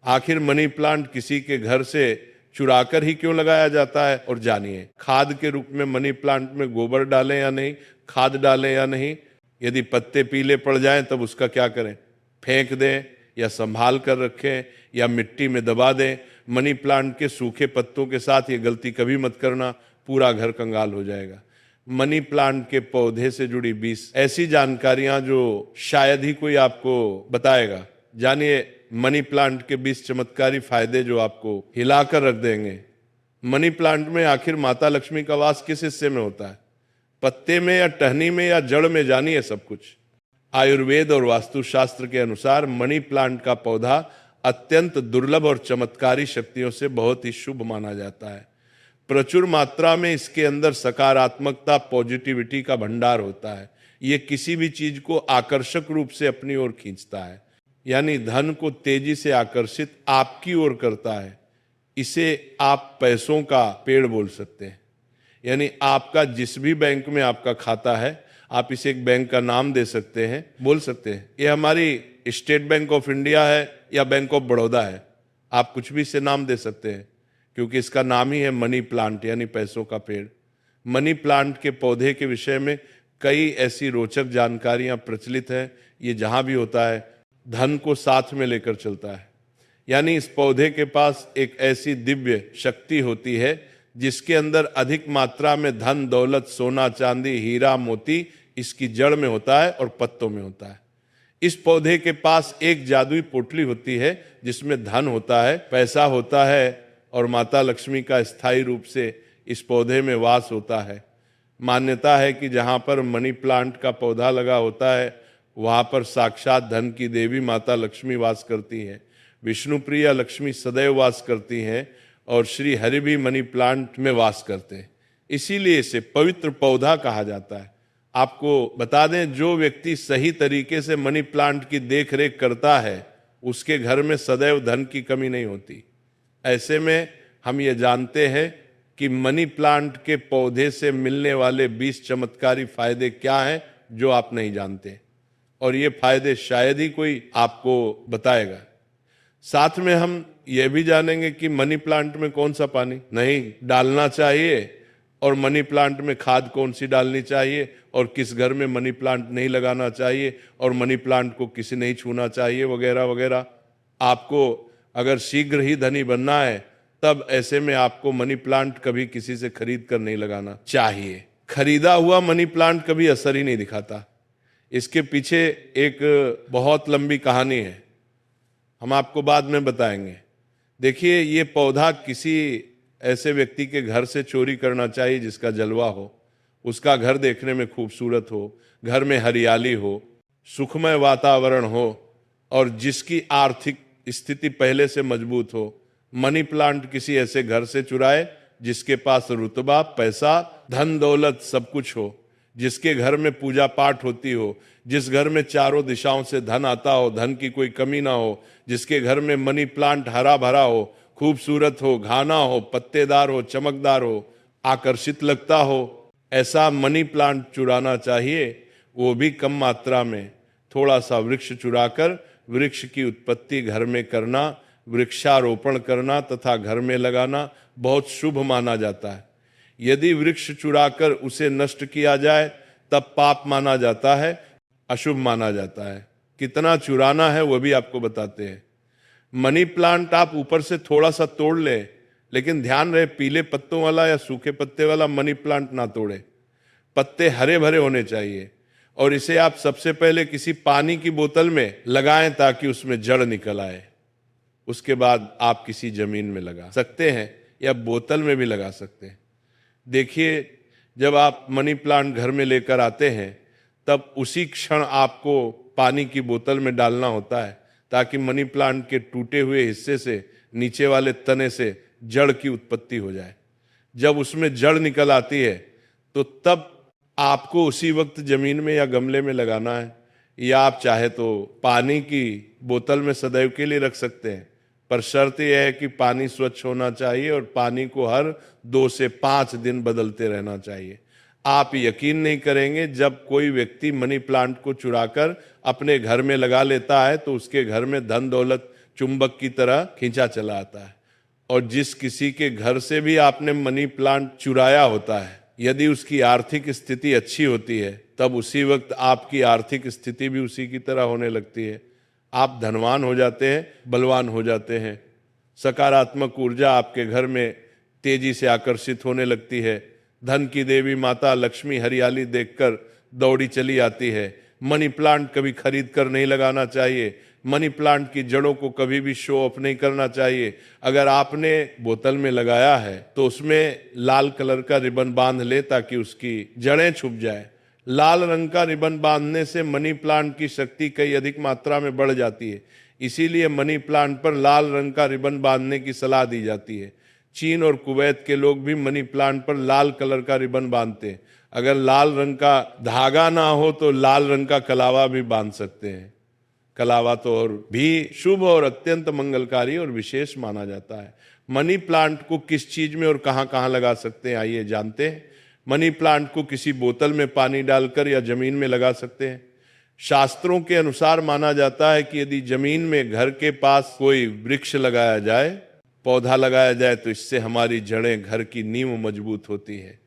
आखिर money plant किसी के घर से चुराकर ही क्यों लगाया जाता है? और जानिए, खाद के रूप में मनी प्लांट में गोबर डालें या नहीं, खाद डालें या नहीं, यदि पत्ते पीले पड़ जाएं तब उसका क्या करें? फेंक दें या संभाल कर रखें या मिट्टी में दबा दें। मनी प्लांट के सूखे पत्तों के साथ ये गलती कभी मत करना, पूरा घर कंगाल हो जाएगा। मनी प्लांट के पौधे से जुड़ी 20 ऐसी जानकारियां जो शायद ही कोई आपको बताएगा। जानिए मनी प्लांट के 20 चमत्कारी फायदे जो आपको हिलाकर रख देंगे। मनी प्लांट में आखिर माता लक्ष्मी का वास किस हिस्से में होता है? पत्ते में या टहनी में या जड़ में? जानिए सब कुछ। आयुर्वेद और वास्तुशास्त्र के अनुसार मनी प्लांट का पौधा अत्यंत दुर्लभ और चमत्कारी शक्तियों से बहुत ही शुभ माना जाता है। प्रचुर मात्रा में इसके अंदर सकारात्मकता, पॉजिटिविटी का भंडार होता है। ये किसी भी चीज को आकर्षक रूप से अपनी ओर खींचता है, यानी धन को तेजी से आकर्षित आपकी ओर करता है। इसे आप पैसों का पेड़ बोल सकते हैं। यानी आपका जिस भी बैंक में आपका खाता है, आप इसे एक बैंक का नाम दे सकते हैं, बोल सकते हैं ये हमारी स्टेट बैंक ऑफ इंडिया है या बैंक ऑफ बड़ौदा है। आप कुछ भी इसे नाम दे सकते हैं, क्योंकि इसका नाम ही है मनी प्लांट, यानी पैसों का पेड़। मनी प्लांट के पौधे के विषय में कई ऐसी रोचक जानकारियां प्रचलित हैं। ये जहां भी होता है धन को साथ में लेकर चलता है। यानी इस पौधे के पास एक ऐसी दिव्य शक्ति होती है जिसके अंदर अधिक मात्रा में धन, दौलत, सोना, चांदी, हीरा, मोती इसकी जड़ में होता है और पत्तों में होता है। इस पौधे के पास एक जादुई पोटली होती है जिसमें धन होता है, पैसा होता है और माता लक्ष्मी का स्थायी रूप से इस पौधे में वास होता है। मान्यता है कि जहाँ पर मनी प्लांट का पौधा लगा होता है वहाँ पर साक्षात धन की देवी माता लक्ष्मी वास करती हैं। विष्णु प्रिया लक्ष्मी सदैव वास करती हैं और श्री हरि भी मनी प्लांट में वास करते हैं। इसीलिए इसे पवित्र पौधा कहा जाता है। आपको बता दें, जो व्यक्ति सही तरीके से मनी प्लांट की देख रेख करता है उसके घर में सदैव धन की कमी नहीं होती। ऐसे में हम ये जानते हैं कि मनी प्लांट के पौधे से मिलने वाले 20 चमत्कारी फायदे क्या हैं जो आप नहीं जानते, और ये फायदे शायद ही कोई आपको बताएगा। साथ में हम ये भी जानेंगे कि मनी प्लांट में कौन सा पानी नहीं डालना चाहिए और मनी प्लांट में खाद कौन सी डालनी चाहिए और किस घर में मनी प्लांट नहीं लगाना चाहिए और मनी प्लांट को किसी नहीं छूना चाहिए, वगैरह वगैरह। आपको अगर शीघ्र ही धनी बनना है तब ऐसे में आपको मनी प्लांट कभी किसी से खरीद कर नहीं लगाना चाहिए। खरीदा हुआ मनी प्लांट कभी असर ही नहीं दिखाता। इसके पीछे एक बहुत लंबी कहानी है, हम आपको बाद में बताएंगे। देखिए, ये पौधा किसी ऐसे व्यक्ति के घर से चोरी करना चाहिए जिसका जलवा हो, उसका घर देखने में खूबसूरत हो, घर में हरियाली हो, सुखमय वातावरण हो और जिसकी आर्थिक स्थिति पहले से मजबूत हो। मनी प्लांट किसी ऐसे घर से चुराए जिसके पास रुतबा, पैसा, धन दौलत सब कुछ हो, जिसके घर में पूजा पाठ होती हो, जिस घर में चारों दिशाओं से धन आता हो, धन की कोई कमी ना हो, जिसके घर में मनी प्लांट हरा भरा हो, खूबसूरत हो, घाना हो, पत्तेदार हो, चमकदार हो, आकर्षित लगता हो, ऐसा मनी प्लांट चुराना चाहिए। वो भी कम मात्रा में, थोड़ा सा वृक्ष चुराकर वृक्ष की उत्पत्ति घर में करना, वृक्षारोपण करना तथा घर में लगाना बहुत शुभ माना जाता है। यदि वृक्ष चुराकर उसे नष्ट किया जाए तब पाप माना जाता है, अशुभ माना जाता है। कितना चुराना है वो भी आपको बताते हैं। मनी प्लांट आप ऊपर से थोड़ा सा तोड़ लें, लेकिन ध्यान रहे पीले पत्तों वाला या सूखे पत्ते वाला मनी प्लांट ना तोड़े। पत्ते हरे भरे होने चाहिए और इसे आप सबसे पहले किसी पानी की बोतल में लगाएं ताकि उसमें जड़ निकल आए। उसके बाद आप किसी जमीन में लगा सकते हैं या बोतल में भी लगा सकते हैं। देखिए, जब आप मनी प्लांट घर में लेकर आते हैं तब उसी क्षण आपको पानी की बोतल में डालना होता है ताकि मनी प्लांट के टूटे हुए हिस्से से, नीचे वाले तने से जड़ की उत्पत्ति हो जाए। जब उसमें जड़ निकल आती है तो तब आपको उसी वक्त जमीन में या गमले में लगाना है, या आप चाहे तो पानी की बोतल में सदैव के लिए रख सकते हैं। पर शर्त यह है कि पानी स्वच्छ होना चाहिए और पानी को हर 2 से 5 दिन बदलते रहना चाहिए। आप यकीन नहीं करेंगे, जब कोई व्यक्ति मनी प्लांट को चुराकर अपने घर में लगा लेता है तो उसके घर में धन दौलत चुंबक की तरह खींचा चला आता है। और जिस किसी के घर से भी आपने मनी प्लांट चुराया होता है, यदि उसकी आर्थिक स्थिति अच्छी होती है, तब उसी वक्त आपकी आर्थिक स्थिति भी उसी की तरह होने लगती है। आप धनवान हो जाते हैं, बलवान हो जाते हैं। सकारात्मक ऊर्जा आपके घर में तेजी से आकर्षित होने लगती है। धन की देवी माता लक्ष्मी हरियाली देखकर दौड़ी चली आती है। मनी प्लांट कभी खरीद कर नहीं लगाना चाहिए। मनी प्लांट की जड़ों को कभी भी शो ऑफ नहीं करना चाहिए। अगर आपने बोतल में लगाया है तो उसमें लाल कलर का रिबन बांध ले ताकि उसकी जड़ें छुप जाए। लाल रंग का रिबन बांधने से मनी प्लांट की शक्ति कई अधिक मात्रा में बढ़ जाती है। इसीलिए मनी प्लांट पर लाल रंग का रिबन बांधने की सलाह दी जाती है। चीन और कुवैत के लोग भी मनी प्लांट पर लाल कलर का रिबन बांधते हैं। अगर लाल रंग का धागा ना हो तो लाल रंग का कलावा भी बांध सकते हैं। कलावा तो और भी शुभ और अत्यंत मंगलकारी और विशेष माना जाता है। मनी प्लांट को किस चीज में और कहां कहां लगा सकते हैं, आइए जानते हैं। मनी प्लांट को किसी बोतल में पानी डालकर या जमीन में लगा सकते हैं। शास्त्रों के अनुसार माना जाता है कि यदि जमीन में घर के पास कोई वृक्ष लगाया जाए, पौधा लगाया जाए, तो इससे हमारी जड़ें, घर की नींव मजबूत होती है।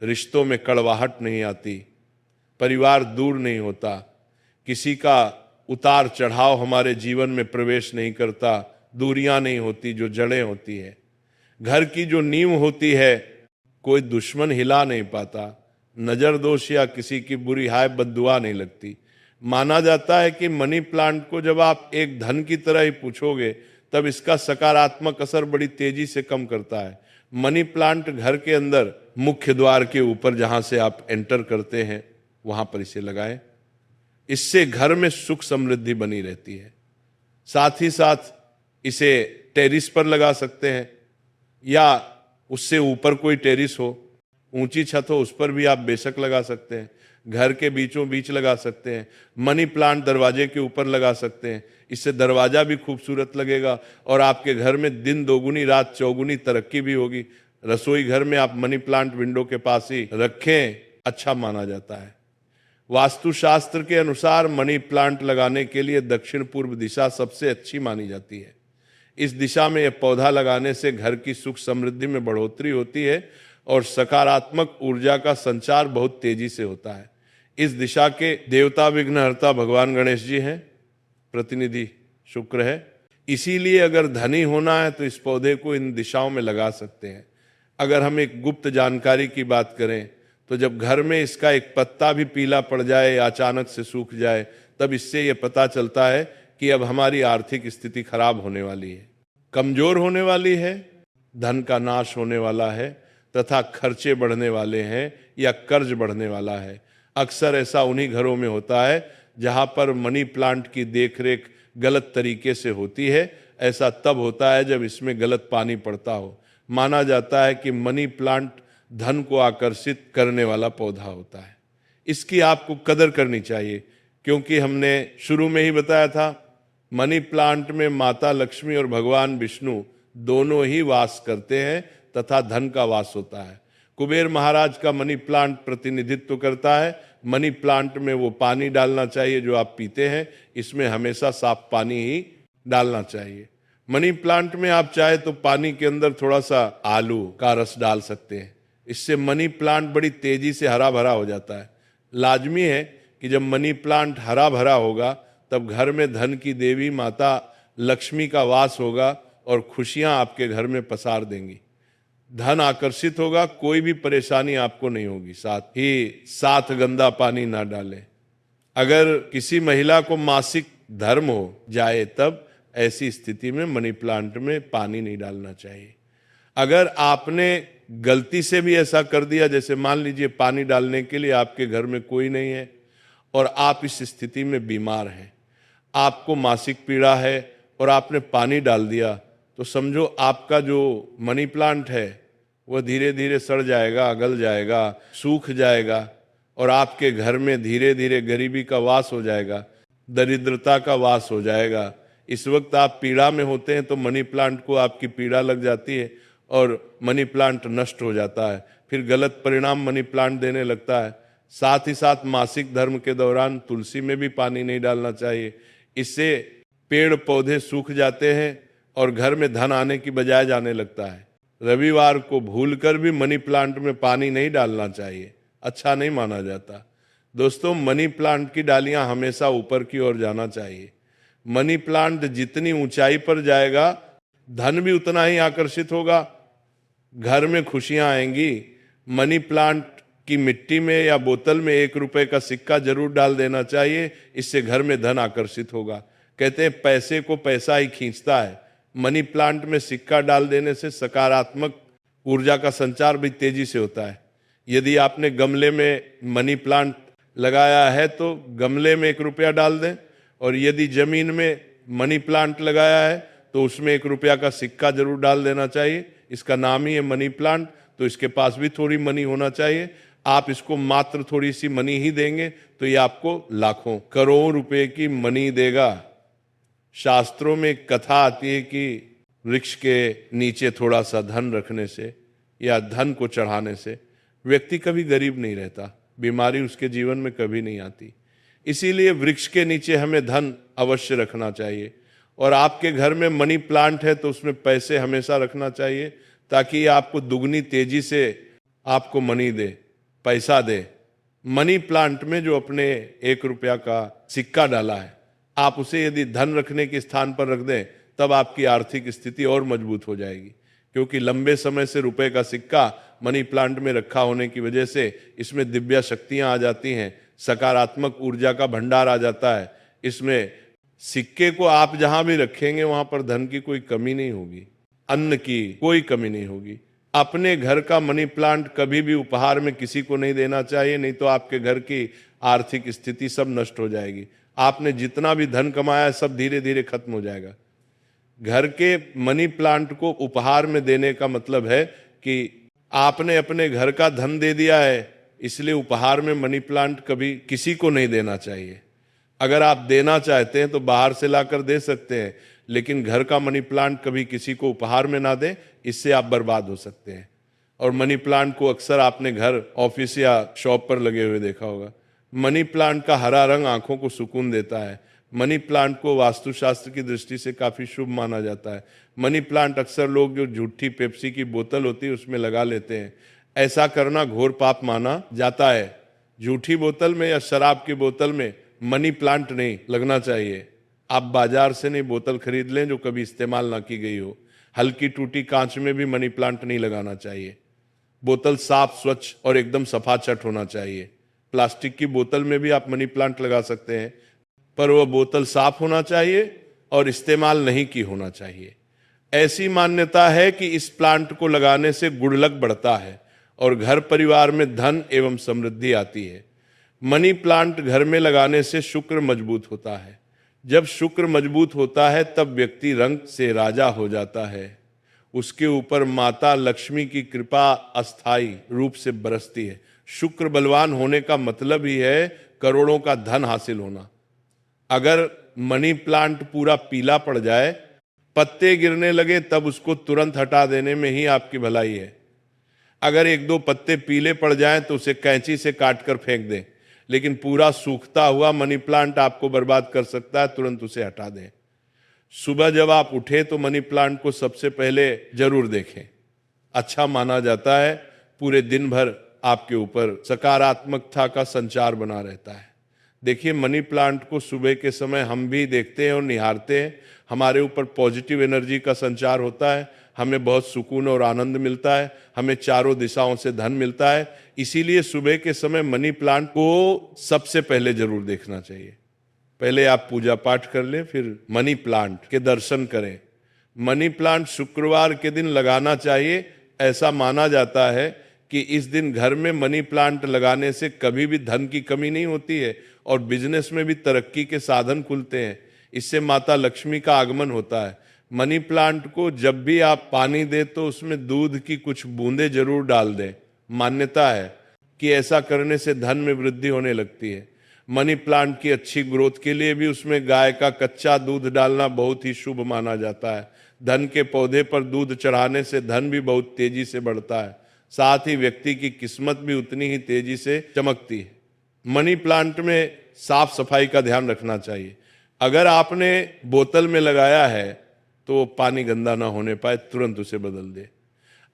रिश्तों में कड़वाहट नहीं आती, परिवार दूर नहीं होता, किसी का उतार चढ़ाव हमारे जीवन में प्रवेश नहीं करता, दूरियां नहीं होती। जो जड़ें होती है, घर की जो नींव होती है, कोई दुश्मन हिला नहीं पाता, नजर दोष या किसी की बुरी हाय बद्दुआ नहीं लगती। माना जाता है कि मनी प्लांट को जब आप एक धन की तरह ही पूछोगे, तब इसका सकारात्मक असर बड़ी तेजी से कम करता है। मनी प्लांट घर के अंदर मुख्य द्वार के ऊपर, जहां से आप एंटर करते हैं, वहां पर इसे लगाएं। इससे घर में सुख समृद्धि बनी रहती है। साथ ही साथ इसे टेरिस पर लगा सकते हैं, या उससे ऊपर कोई टेरिस हो, ऊंची छत हो, उस पर भी आप बेशक लगा सकते हैं। घर के बीचों बीच लगा सकते हैं। मनी प्लांट दरवाजे के ऊपर लगा सकते हैं। इससे दरवाजा भी खूबसूरत लगेगा और आपके घर में दिन दोगुनी रात चौगुनी तरक्की भी होगी। रसोई घर में आप मनी प्लांट विंडो के पास ही रखें, अच्छा माना जाता है। वास्तुशास्त्र के अनुसार मनी प्लांट लगाने के लिए दक्षिण पूर्व दिशा सबसे अच्छी मानी जाती है। इस दिशा में यह पौधा लगाने से घर की सुख समृद्धि में बढ़ोतरी होती है और सकारात्मक ऊर्जा का संचार बहुत तेजी से होता है। इस दिशा के देवता विघ्नहर्ता भगवान गणेश जी हैं, प्रतिनिधि शुक्र है। इसीलिए अगर धनी होना है तो इस पौधे को इन दिशाओं में लगा सकते हैं। अगर हम एक गुप्त जानकारी की बात करें तो जब घर में इसका एक पत्ता भी पीला पड़ जाए या अचानक से सूख जाए, तब इससे यह पता चलता है कि अब हमारी आर्थिक स्थिति खराब होने वाली है, कमजोर होने वाली है, धन का नाश होने वाला है तथा खर्चे बढ़ने वाले हैं या कर्ज बढ़ने वाला है। अक्सर ऐसा उन्हीं घरों में होता है जहां पर मनी प्लांट की देखरेख गलत तरीके से होती है। ऐसा तब होता है जब इसमें गलत पानी पड़ता हो। माना जाता है कि मनी प्लांट धन को आकर्षित करने वाला पौधा होता है। इसकी आपको कदर करनी चाहिए, क्योंकि हमने शुरू में ही बताया था, मनी प्लांट में माता लक्ष्मी और भगवान विष्णु दोनों ही वास करते हैं तथा धन का वास होता है। कुबेर महाराज का मनी प्लांट प्रतिनिधित्व करता है। मनी प्लांट में वो पानी डालना चाहिए जो आप पीते हैं, इसमें हमेशा साफ पानी ही डालना चाहिए। मनी प्लांट में आप चाहे तो पानी के अंदर थोड़ा सा आलू का रस डाल सकते हैं, इससे मनी प्लांट बड़ी तेजी से हरा भरा हो जाता है। लाजमी है कि जब मनी प्लांट हरा भरा होगा तब घर में धन की देवी माता लक्ष्मी का वास होगा और खुशियां आपके घर में पसार देंगी। धन आकर्षित होगा, कोई भी परेशानी आपको नहीं होगी। साथ ही साथ गंदा पानी ना डालें। अगर किसी महिला को मासिक धर्म हो जाए तब ऐसी स्थिति में मनी प्लांट में पानी नहीं डालना चाहिए। अगर आपने गलती से भी ऐसा कर दिया, जैसे मान लीजिए पानी डालने के लिए आपके घर में कोई नहीं है और आप इस स्थिति में बीमार हैं, आपको मासिक पीड़ा है और आपने पानी डाल दिया, तो समझो आपका जो मनी प्लांट है वह धीरे धीरे सड़ जाएगा, अगल जाएगा, सूख जाएगा और आपके घर में धीरे धीरे गरीबी का वास हो जाएगा, दरिद्रता का वास हो जाएगा। इस वक्त आप पीड़ा में होते हैं तो मनी प्लांट को आपकी पीड़ा लग जाती है और मनी प्लांट नष्ट हो जाता है, फिर गलत परिणाम मनी प्लांट देने लगता है। साथ ही साथ मासिक धर्म के दौरान तुलसी में भी पानी नहीं डालना चाहिए, इससे पेड़ पौधे सूख जाते हैं और घर में धन आने की बजाय जाने लगता है। रविवार को भूलकर भी मनी प्लांट में पानी नहीं डालना चाहिए, अच्छा नहीं माना जाता। दोस्तों, मनी प्लांट की डालियां हमेशा ऊपर की ओर जाना चाहिए। मनी प्लांट जितनी ऊंचाई पर जाएगा, धन भी उतना ही आकर्षित होगा, घर में खुशियां आएंगी। मनी प्लांट की मिट्टी में या बोतल में 1 रुपए का सिक्का जरूर डाल देना चाहिए, इससे घर में धन आकर्षित होगा। कहते हैं पैसे को पैसा ही खींचता है। मनी प्लांट में सिक्का डाल देने से सकारात्मक ऊर्जा का संचार भी तेजी से होता है। यदि आपने गमले में मनी प्लांट लगाया है तो गमले में 1 रुपया डाल दें, और यदि जमीन में मनी प्लांट लगाया है तो उसमें 1 रुपया का सिक्का जरूर डाल देना चाहिए। इसका नाम ही है मनी प्लांट, तो इसके पास भी थोड़ी मनी होना चाहिए। आप इसको मात्र थोड़ी सी मनी ही देंगे तो ये आपको लाखों करोड़ों रुपए की मनी देगा। शास्त्रों में एक कथा आती है कि वृक्ष के नीचे थोड़ा सा धन रखने से या धन को चढ़ाने से व्यक्ति कभी गरीब नहीं रहता, बीमारी उसके जीवन में कभी नहीं आती। इसीलिए वृक्ष के नीचे हमें धन अवश्य रखना चाहिए। और आपके घर में मनी प्लांट है तो उसमें पैसे हमेशा रखना चाहिए, ताकि ये आपको दुगनी तेजी से आपको मनी दे, पैसा दे। मनी प्लांट में जो अपने 1 रुपया का सिक्का डाला है, आप उसे यदि धन रखने के स्थान पर रख दें, तब आपकी आर्थिक स्थिति और मजबूत हो जाएगी। क्योंकि लंबे समय से रुपए का सिक्का मनी प्लांट में रखा होने की वजह से इसमें दिव्य शक्तियां आ जाती हैं, सकारात्मक ऊर्जा का भंडार आ जाता है। इसमें सिक्के को आप जहां भी रखेंगे वहां पर धन की कोई कमी नहीं होगी, अन्न की कोई कमी नहीं होगी। अपने घर का मनी प्लांट कभी भी उपहार में किसी को नहीं देना चाहिए, नहीं तो आपके घर की आर्थिक स्थिति सब नष्ट हो जाएगी। आपने जितना भी धन कमाया है सब धीरे धीरे खत्म हो जाएगा। घर के मनी प्लांट को उपहार में देने का मतलब है कि आपने अपने घर का धन दे दिया है, इसलिए उपहार में मनी प्लांट कभी किसी को नहीं देना चाहिए। अगर आप देना चाहते हैं तो बाहर से लाकर दे सकते हैं, लेकिन घर का मनी प्लांट कभी किसी को उपहार में ना दें, इससे आप बर्बाद हो सकते हैं। और मनी प्लांट को अक्सर आपने घर, ऑफिस या शॉप पर लगे हुए देखा होगा। मनी प्लांट का हरा रंग आंखों को सुकून देता है। मनी प्लांट को वास्तुशास्त्र की दृष्टि से काफी शुभ माना जाता है। मनी प्लांट अक्सर लोग जो झूठी पेप्सी की बोतल होती है उसमें लगा लेते हैं, ऐसा करना घोर पाप माना जाता है। झूठी बोतल में या शराब की बोतल में मनी प्लांट नहीं लगना चाहिए। आप बाजार से नहीं बोतल खरीद लें जो कभी इस्तेमाल ना की गई हो। हल्की टूटी कांच में भी मनी प्लांट नहीं लगाना चाहिए। बोतल साफ, स्वच्छ और एकदम सफाचट होना चाहिए। प्लास्टिक की बोतल में भी आप मनी प्लांट लगा सकते हैं, पर वह बोतल साफ होना चाहिए और इस्तेमाल नहीं की होना चाहिए। ऐसी मान्यता है कि इस प्लांट को लगाने से गुड लक बढ़ता है और घर परिवार में धन एवं समृद्धि आती है। मनी प्लांट घर में लगाने से शुक्र मजबूत होता है। जब शुक्र मजबूत होता है तब व्यक्ति रंग से राजा हो जाता है। उसके ऊपर माता लक्ष्मी की कृपा अस्थायी रूप से बरसती है। शुक्र बलवान होने का मतलब ही है करोड़ों का धन हासिल होना। अगर मनी प्लांट पूरा पीला पड़ जाए, पत्ते गिरने लगे, तब उसको तुरंत हटा देने में ही आपकी भलाई है। अगर 1-2 पत्ते पीले पड़ जाएं तो उसे कैंची से काटकर फेंक दें, लेकिन पूरा सूखता हुआ मनी प्लांट आपको बर्बाद कर सकता है, तुरंत उसे हटा दें। सुबह जब आप उठे तो मनी प्लांट को सबसे पहले जरूर देखें। अच्छा माना जाता है, पूरे दिन भर आपके ऊपर सकारात्मकता का संचार बना रहता है। देखिए, मनी प्लांट को सुबह के समय हम भी देखते हैं और निहारते हैं। हमारे ऊपर पॉजिटिव एनर्जी का संचार होता है, हमें बहुत सुकून और आनंद मिलता है, हमें चारों दिशाओं से धन मिलता है। इसीलिए सुबह के समय मनी प्लांट को सबसे पहले जरूर देखना चाहिए। पहले आप पूजा पाठ कर लें, फिर मनी प्लांट के दर्शन करें। मनी प्लांट शुक्रवार के दिन लगाना चाहिए। ऐसा माना जाता है कि इस दिन घर में मनी प्लांट लगाने से कभी भी धन की कमी नहीं होती है और बिजनेस में भी तरक्की के साधन खुलते हैं। इससे माता लक्ष्मी का आगमन होता है। मनी प्लांट को जब भी आप पानी दें तो उसमें दूध की कुछ बूंदें जरूर डाल दें। मान्यता है कि ऐसा करने से धन में वृद्धि होने लगती है। मनी प्लांट की अच्छी ग्रोथ के लिए भी उसमें गाय का कच्चा दूध डालना बहुत ही शुभ माना जाता है। धन के पौधे पर दूध चढ़ाने से धन भी बहुत तेजी से बढ़ता है, साथ ही व्यक्ति की किस्मत भी उतनी ही तेजी से चमकती है। मनी प्लांट में साफ सफाई का ध्यान रखना चाहिए। अगर आपने बोतल में लगाया है तो वो पानी गंदा ना होने पाए, तुरंत उसे बदल दे।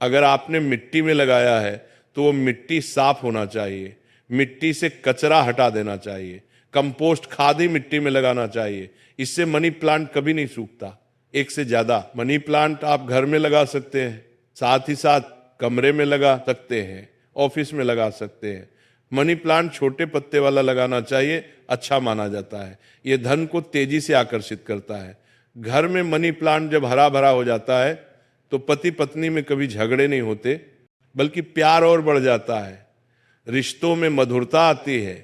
अगर आपने मिट्टी में लगाया है तो वो मिट्टी साफ होना चाहिए, मिट्टी से कचरा हटा देना चाहिए, कंपोस्ट खाद ही मिट्टी में लगाना चाहिए। इससे मनी प्लांट कभी नहीं सूखता। एक से ज्यादा मनी प्लांट आप घर में लगा सकते हैं, साथ ही साथ कमरे में लगा सकते हैं, ऑफिस में लगा सकते हैं। मनी प्लांट छोटे पत्ते वाला लगाना चाहिए, अच्छा माना जाता है। ये धन को तेजी से आकर्षित करता है। घर में मनी प्लांट जब हरा भरा हो जाता है तो पति पत्नी में कभी झगड़े नहीं होते, बल्कि प्यार और बढ़ जाता है, रिश्तों में मधुरता आती है,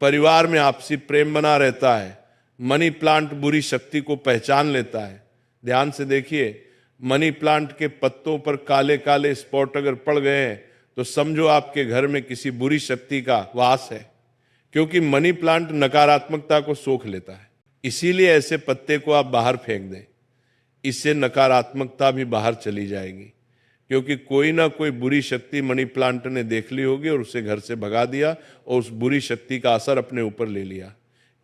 परिवार में आपसी प्रेम बना रहता है। मनी प्लांट बुरी शक्ति को पहचान लेता है। ध्यान से देखिए, मनी प्लांट के पत्तों पर काले काले स्पॉट अगर पड़ गए हैं तो समझो आपके घर में किसी बुरी शक्ति का वास है, क्योंकि मनी प्लांट नकारात्मकता को सोख लेता है। इसीलिए ऐसे पत्ते को आप बाहर फेंक दें, इससे नकारात्मकता भी बाहर चली जाएगी, क्योंकि कोई ना कोई बुरी शक्ति मनी प्लांट ने देख ली होगी और उसे घर से भगा दिया और उस बुरी शक्ति का असर अपने ऊपर ले लिया।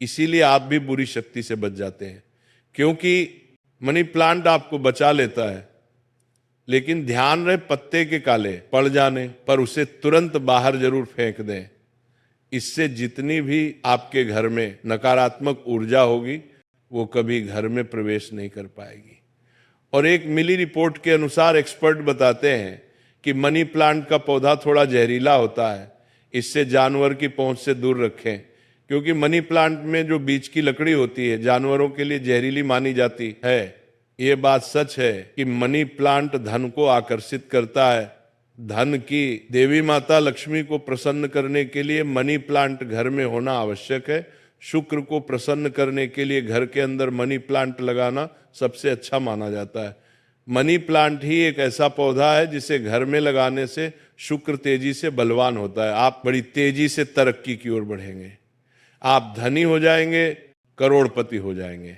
इसीलिए आप भी बुरी शक्ति से बच जाते हैं, क्योंकि मनी प्लांट आपको बचा लेता है। लेकिन ध्यान रहे, पत्ते के काले पड़ जाने पर उसे तुरंत बाहर जरूर फेंक दें। इससे जितनी भी आपके घर में नकारात्मक ऊर्जा होगी वो कभी घर में प्रवेश नहीं कर पाएगी। और एक मिली रिपोर्ट के अनुसार एक्सपर्ट बताते हैं कि मनी प्लांट का पौधा थोड़ा जहरीला होता है, इससे जानवर की पहुंच से दूर रखें, क्योंकि मनी प्लांट में जो बीज की लकड़ी होती है जानवरों के लिए जहरीली मानी जाती है। ये बात सच है कि मनी प्लांट धन को आकर्षित करता है। धन की देवी माता लक्ष्मी को प्रसन्न करने के लिए मनी प्लांट घर में होना आवश्यक है। शुक्र को प्रसन्न करने के लिए घर के अंदर मनी प्लांट लगाना सबसे अच्छा माना जाता है। मनी प्लांट ही एक ऐसा पौधा है जिसे घर में लगाने से शुक्र तेजी से बलवान होता है। आप बड़ी तेजी से तरक्की की ओर बढ़ेंगे, आप धनी हो जाएंगे, करोड़पति हो जाएंगे।